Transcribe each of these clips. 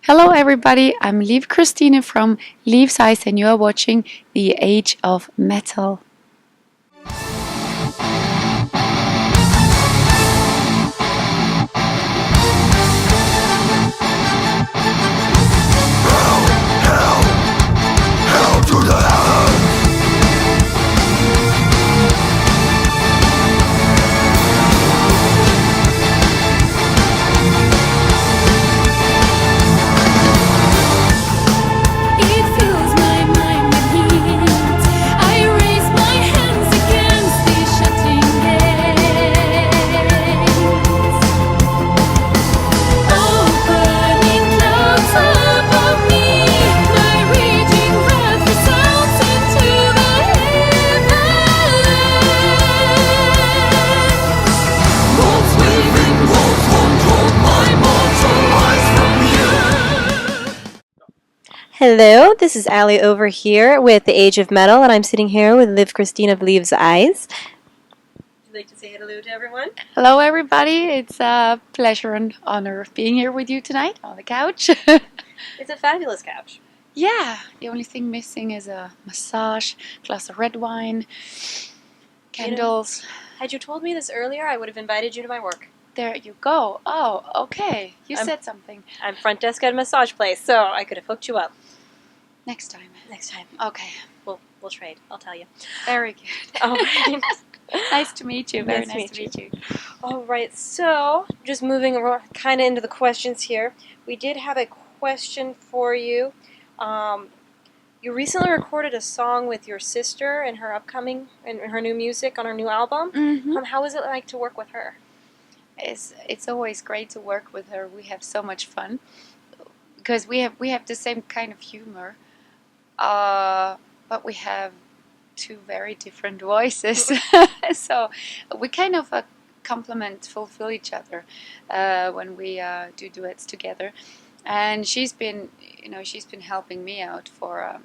Hello everybody, I'm Liv Kristine from Liv's Eyes and you are watching The Age of Metal. Hell to the heavens. It fills my mind with heat. I raise my hands against these shutting gates. Opening clouds above me, my raging wrath resounds into the heavens. Walls waving, walls control my mortal eyes from you. Hello, this is Ali over here with The Age of Metal, and I'm sitting here with Liv Kristine of Liv's Eyes. Would you like to say hello to everyone? Hello everybody, it's a pleasure and honor of being here with you tonight on the couch. It's a fabulous couch. Yeah, the only thing missing is a massage, glass of red wine, candles. Had you told me this earlier, I would have invited you to my work. There you go. Oh, okay, you I'm- said something. I'm front desk at a massage place, so I could have hooked you up. Next time. Next time, Okay, we'll trade. I'll tell you. very good. All right. Nice to meet you, very Nice to nice to meet meet you. All right, so just moving kind of into the questions here. We did have a question for you. You recently recorded a song with your sister and her upcoming and her new music on her new album. Mhm. How is it like to work with her? It's always great to work with her. We have so much fun because we have the same kind of humor, but we have two very different voices. So we kind of fulfill each other when we do duets together. And she's been helping me out for a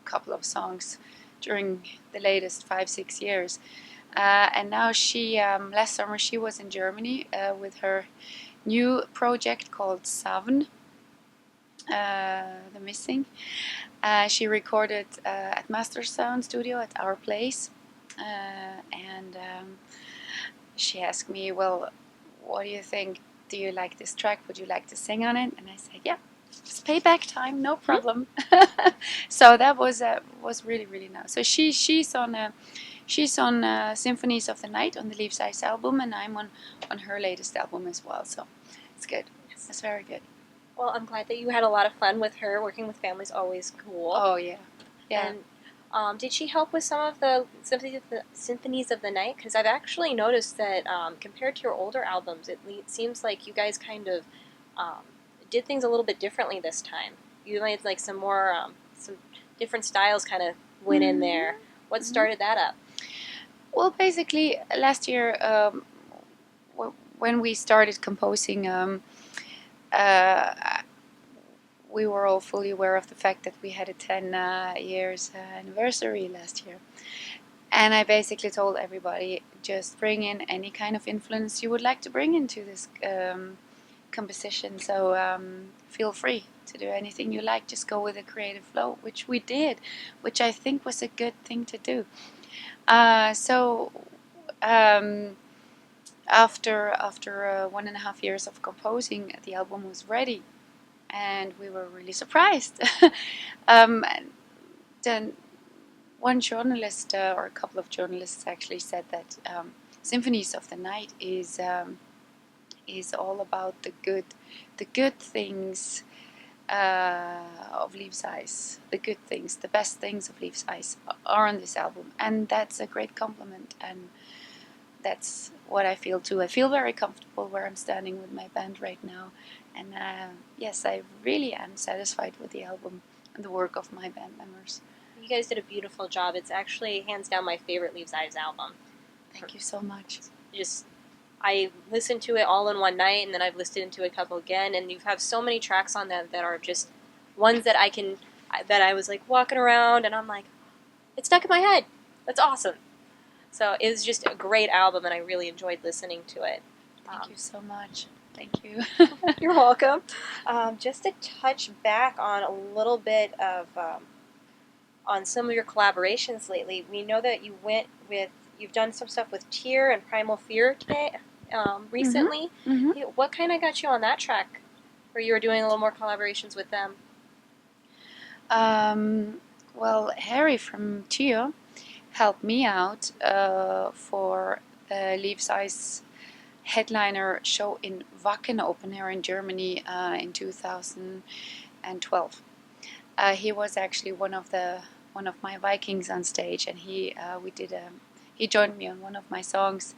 couple of songs during the latest 5-6 years. And now last summer she was in Germany with her new project called Savn, The Missing. She recorded at Master Sound Studio at our place, and she asked me, well, what do you think? Do you like this track? Would you like to sing on it? And I said, yeah, it's payback time, no problem. So that was really, really nice. So she's on Symphonies of the Night on the Liv's Eyes album, and I'm on her latest album as well. So it's good. It's very good. Well, I'm glad that you had a lot of fun with her. Working with family is always cool. Oh yeah, yeah. And did she help with some of the Symphonies of the Night? Because I've actually noticed that compared to your older albums, it seems like you guys kind of did things a little bit differently this time. You made like some more, some different styles kind of went in there. What started that up? Well, basically, last year when we started composing, we were all fully aware of the fact that we had a 10 years anniversary last year. And I basically told everybody, just bring in any kind of influence you would like to bring into this composition. So feel free to do anything you like. Just go with the creative flow, which we did, which I think was a good thing to do. After 1.5 years of composing, the album was ready, and we were really surprised. Then one journalist, or a couple of journalists, actually said that Symphonies of the Night is all about the good things of Liv's Eyes. The good things, the best things of Liv's Eyes are on this album, and that's a great compliment. And that's what I feel too. I feel very comfortable where I'm standing with my band right now, and yes, I really am satisfied with the album and the work of my band members. You guys did a beautiful job. It's actually hands down my favorite Liv's Eyes album. Thank you so much. I listened to it all in one night, and then I've listened to it a couple again, and you have so many tracks on that are just ones that I was like walking around, and I'm like, it's stuck in my head. That's awesome. So it was just a great album, and I really enjoyed listening to it. Thank you so much. Thank you. You're welcome. Just to touch back on a little bit of on some of your collaborations lately, we know that you've done some stuff with Tear and Primal Fear today, recently. Mhm. What kind of got you on that track, where you were doing a little more collaborations with them? Well, Harry from Tio helped me out for the Liv Size headliner show in Wacken open air in Germany in 2012. He was actually one of my Vikings on stage, and he joined me on one of my songs.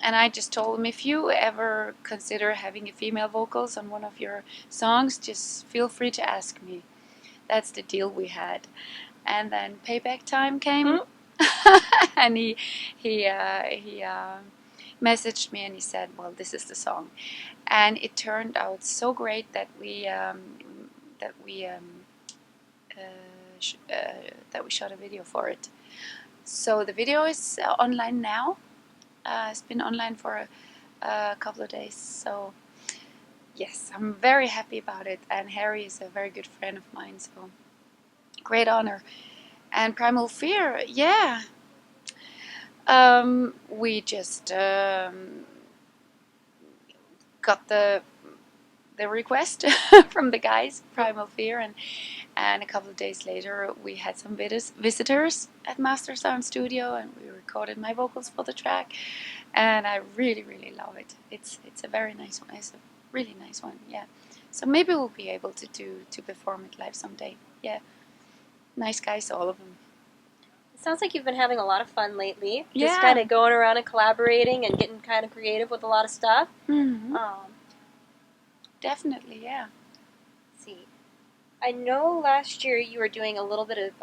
And I just told him, if you ever consider having a female vocals on one of your songs, just feel free to ask me. That's the deal we had. And then payback time came, and he messaged me and he said, "Well, this is the song," and it turned out so great that we shot a video for it. So the video is online now. It's been online for a couple of days. So yes, I'm very happy about it. And Harry is a very good friend of mine. So great honor. And Primal Fear, yeah. We just got the request from the guys, Primal Fear, and a couple of days later we had some visitors at Master Sound Studio, and we recorded my vocals for the track, and I really love it. It's a very nice one. It's a really nice one, yeah. So maybe we'll be able to perform it live someday. Yeah, nice guys, all of them. It sounds like you've been having a lot of fun lately. Yeah. Just kind of going around and collaborating and getting kind of creative with a lot of stuff. Mm-hmm. Definitely, yeah. Let's see. I know last year you were doing a little bit of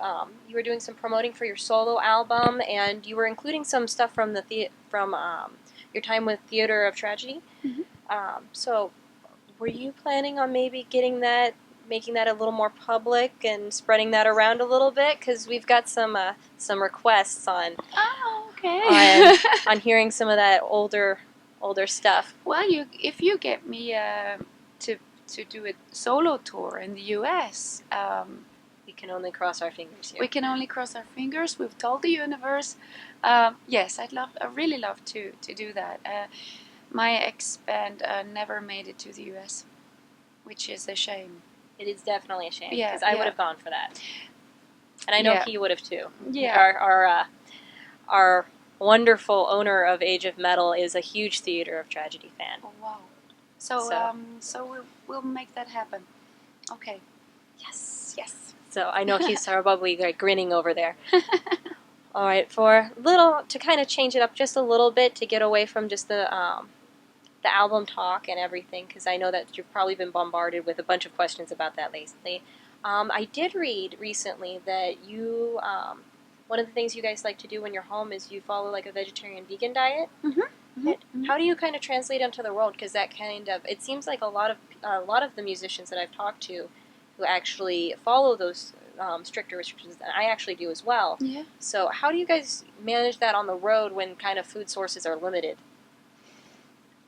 you were doing some promoting for your solo album, and you were including some stuff from your time with Theater of Tragedy. Mm-hmm. So, were you planning on maybe making that a little more public and spreading that around a little bit? Because we've got some requests on Okay. on hearing some of that older stuff. Well, if you get me to do a solo tour in the U.S., We can only cross our fingers here. we can only cross our fingers. We've told the universe. Yes, I really love to do that. My ex-band never made it to the U.S., which is a shame. It is definitely a shame, Yeah, because I yeah. would have gone for that, and I know Yeah. he would have too. Yeah. Our wonderful owner of Age of Metal is a huge Theater of Tragedy fan. Oh, wow. So we'll make that happen. Okay. Yes. So I know he's probably like grinning over there. All right, to kind of change it up just a little bit, to get away from just the album talk and everything, because I know that you've probably been bombarded with a bunch of questions about that lately. I did read recently that you, one of the things you guys like to do when you're home is you follow like a vegetarian-vegan diet. Mm-hmm. How do you kind of translate into the world? Because that it seems like a lot of the musicians that I've talked to who actually follow those stricter restrictions, and I actually do as well. Yeah. So how do you guys manage that on the road when kind of food sources are limited?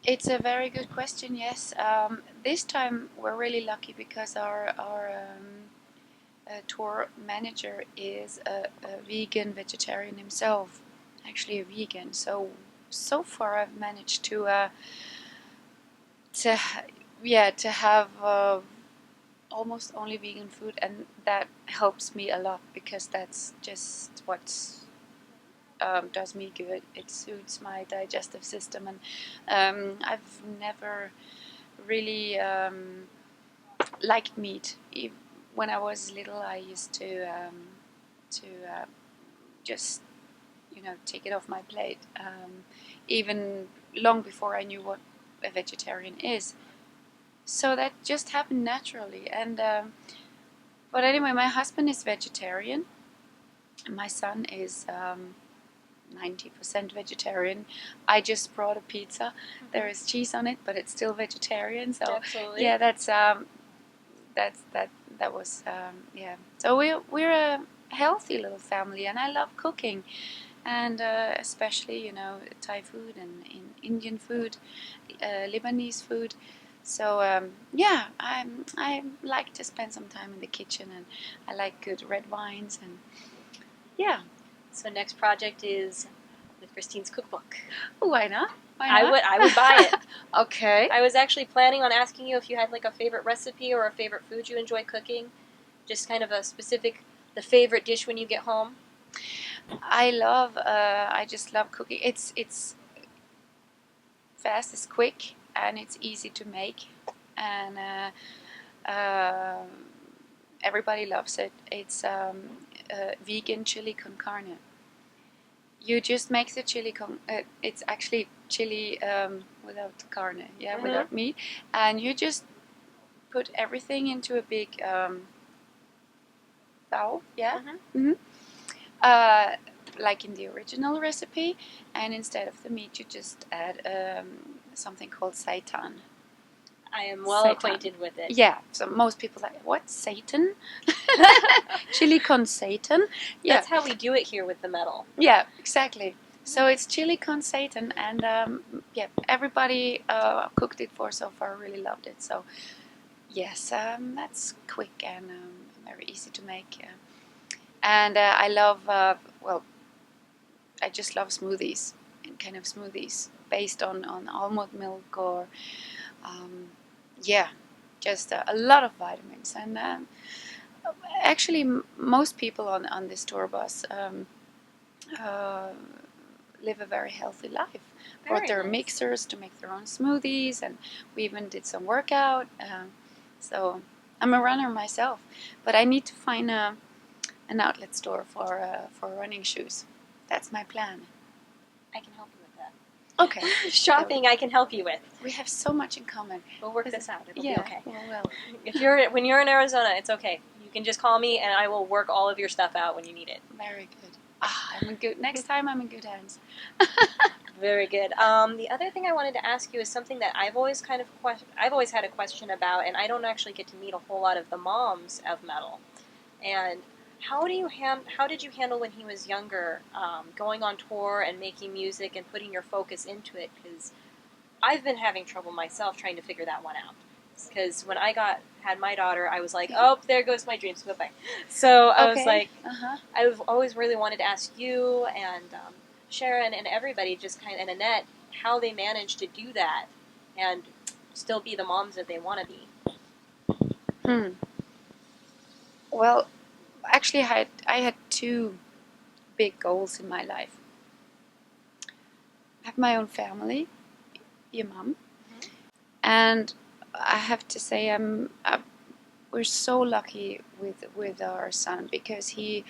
It's a very good question. Yes. This time we're really lucky because our tour manager is a vegan vegetarian himself, actually a vegan. So far I've managed to have almost only vegan food, and that helps me a lot because that's just what does me good. It suits my digestive system, and I've never really liked meat. When I was little, I used to just take it off my plate, even long before I knew what a vegetarian is. So that just happened naturally. And but anyway, my husband is vegetarian. My son is 90% vegetarian. I just brought a pizza. There is cheese on it, but it's still vegetarian. So Absolutely. yeah, that was yeah. So we're a healthy little family, and I love cooking. and especially Thai food and Indian food, Lebanese food. So yeah, I like to spend some time in the kitchen, and I like good red wines, and yeah. So next project is Liv Kristine's cookbook. Why not? Why I not? would buy it. Okay. I was actually planning on asking you if you had like a favorite recipe or a favorite food you enjoy cooking. Just kind of a specific, the favorite dish when you get home. I just love cooking. It's fast, it's quick, and it's easy to make, and everybody loves it. It's vegan chili con carne. You just make the chili con. It's actually chili without carne, yeah, Mhm. without meat, and you just put everything into a big bowl, yeah. Mhm. Like in the original recipe, and instead of the meat, you just add something called seitan. I am well Seitan. acquainted with it. Yeah, so most people are like, what, seitan? Chili con seitan? Yeah, That's how we do it here with the metal. yeah, exactly. So it's chili con seitan, and yeah, everybody cooked it for so far really loved it. So yes, that's quick and very easy to make. And I love, well, I just love smoothies, and kind of smoothies based on almond milk or, yeah, just a lot of vitamins. And actually, most people on this tour bus uh, live a very healthy life. Brought Very their nice. mixers to make their own smoothies, and we even did some workout. So I'm a runner myself, but I need to find an outlet store for running shoes. That's my plan. I can help you with that. Okay. Shopping, I can help you with. We have so much in common. We'll work this out. It'll Yeah. be okay. Well. When you're in Arizona, it's okay. You can just call me and I will work all of your stuff out when you need it. Very good. I'm in good. Next time, I'm in good hands. Very good. The other thing I wanted to ask you is something that I've always had a question about, and I don't actually get to meet a whole lot of the moms of metal. And how did you handle when he was younger, going on tour and making music and putting your focus into it? Because I've been having trouble myself trying to figure that one out. Because when I had my daughter, I was like, oh, there goes my dreams, bye-bye. So I was like, I've always really wanted to ask you and Sharon and everybody, and Annette, how they managed to do that and still be the moms that they want to be. Well, actually, I had two big goals in my life. I have my own family, your mom, and I have to say we're so lucky with our son, because he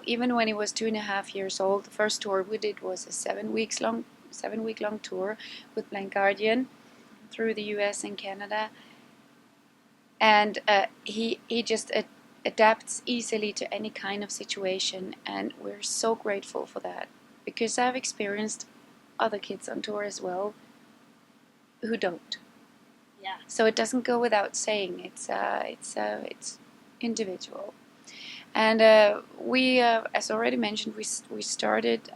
even when he was 2.5 years old, the first tour we did was a 7 week long tour with Blind Guardian through the US and Canada, and he just adapts easily to any kind of situation, and we're so grateful for that, because I've experienced other kids on tour as well who don't. Yeah. So it doesn't go without saying. It's individual, and we, as already mentioned, we started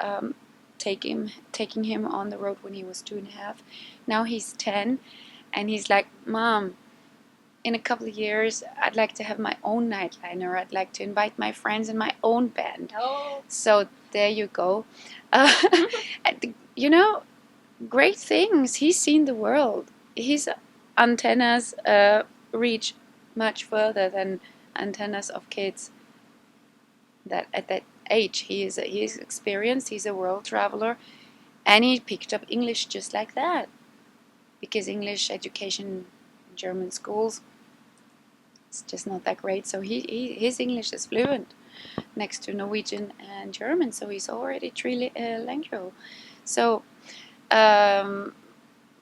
taking him on the road when he was 2.5. Now he's 10, and he's like, Mom, in a couple of years, I'd like to have my own nightliner. I'd like to invite my friends in my own band. Oh. So there you go. Great things. He's seen the world. His antennas reach much further than antennas of kids that at that age. He's experienced. He's a world traveler, and he picked up English just like that, because English education in German schools, it's just not that great. So his English is fluent next to Norwegian and German. So he's already trilingual. So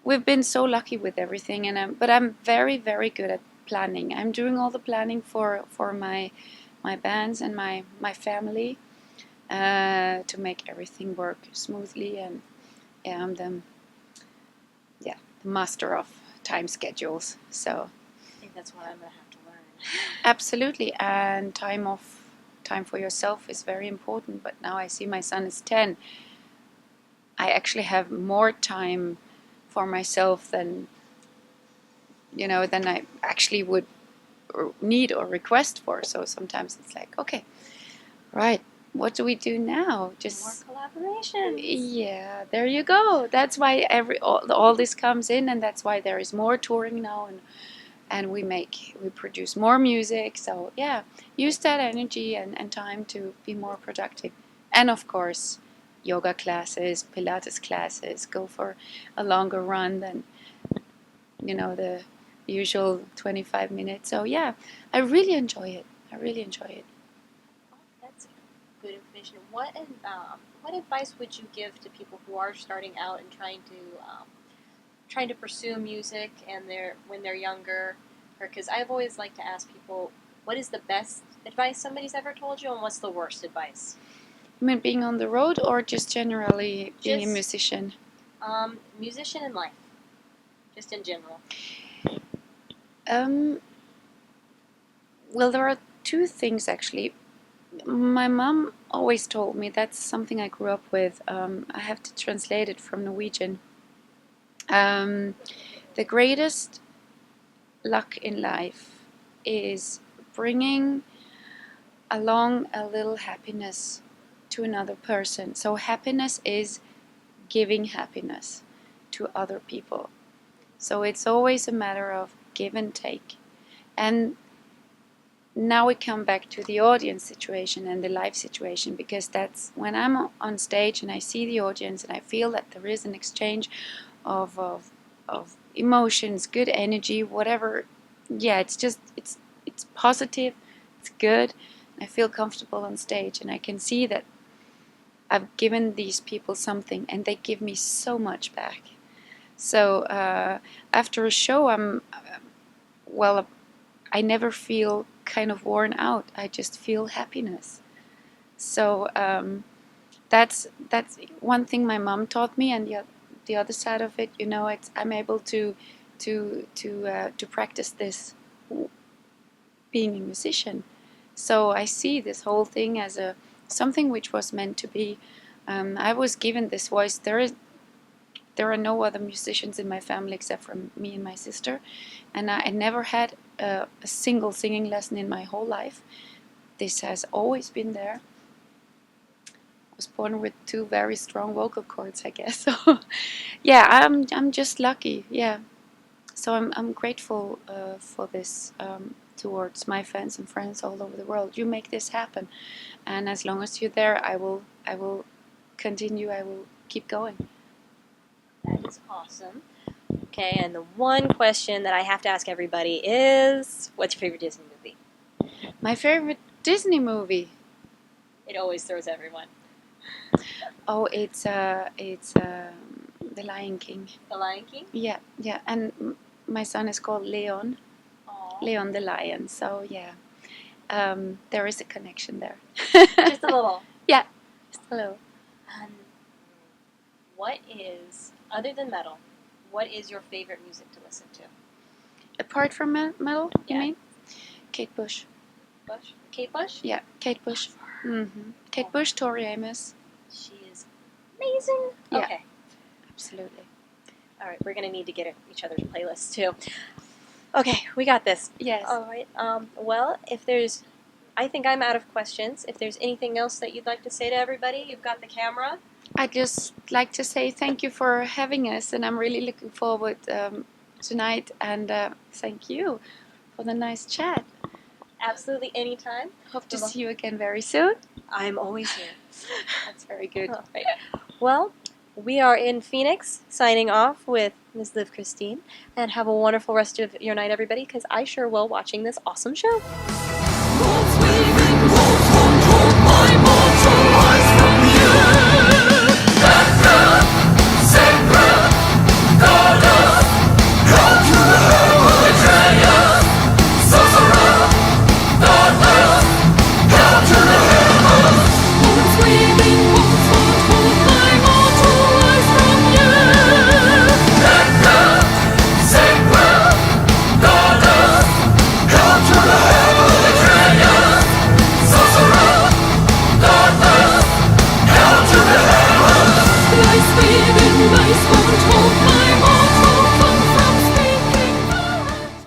we've been so lucky with everything, and but I'm very, very good at planning. I'm doing all the planning for my bands and my family to make everything work smoothly, and yeah, I'm the master of time schedules. So I think that's what I'm going to have to learn. absolutely, and time off time for yourself is very important. But now I see my son is 10. I actually have more time for myself than than I actually would need or request for. So sometimes it's like, okay, right, what do we do now? Just More collaboration. yeah, there you go. That's why all this comes in, and that's why there is more touring now, and we produce more music. So yeah, use that energy and time to be more productive. And of course, yoga classes, Pilates classes, go for a longer run than the usual 25 minutes. So yeah, I really enjoy it. Oh, that's good information. What advice would you give to people who are starting out and trying to pursue music and when they're younger? Because I've always liked to ask people, what is the best advice somebody's ever told you, and what's the worst advice? I mean, being on the road or just generally being a musician? Musician in life, just in general. Well, there are two things actually. My mom always told me, that's something I grew up with. I have to translate it from Norwegian. The greatest luck in life is bringing along a little happiness to another person. So happiness is giving happiness to other people. So it's always a matter of give and take. And now we come back to the audience situation and the live situation, because that's when I'm on stage and I see the audience and I feel that there is an exchange of emotions, good energy, whatever. Yeah, it's positive, it's good. I feel comfortable on stage and I can see that I've given these people something and they give me so much back. So after a show, I never feel kind of worn out. I just feel happiness. So that's one thing my mom taught me, and the other side of it, I'm able to practice this being a musician. So I see this whole thing as something which was meant to be. I was given this voice. There are no other musicians in my family except for me and my sister, and I never had a single singing lesson in my whole life. This has always been there. I was born with 2 very strong vocal cords, I guess. So, yeah, I'm just lucky. Yeah, so I'm grateful for this towards my fans and friends all over the world. You make this happen, and as long as you're there, I will continue. I will keep going. That is awesome. Okay, and the one question that I have to ask everybody is, what's your favorite Disney movie? My favorite Disney movie. It always throws everyone. Oh, it's The Lion King. The Lion King? Yeah, and my son is called Leon. Aww. Leon the lion. So yeah, there is a connection there. Just a little. Yeah, just a little. What is, other than metal, what is your favorite music to listen to? Apart from metal, you Yeah. mean? Kate Bush. Bush? Kate Bush? Yeah, Kate Bush. Kate Bush, Tori Amos. She is amazing. Yeah. Okay. Absolutely. All right, we're going to need to get each other's playlists too. Okay, we got this. Yes. All right. Well, I think I'm out of questions. If there's anything else that you'd like to say to everybody, you've got the camera. I'd just like to say thank you for having us, and I'm really looking forward tonight, and thank you for the nice chat. Absolutely anytime. Hope to see you again very soon. I'm always here. That's very good. Oh, right. Well, we are in Phoenix, signing off with Ms. Liv Kristine, and have a wonderful rest of your night, everybody, because I sure will watching this awesome show.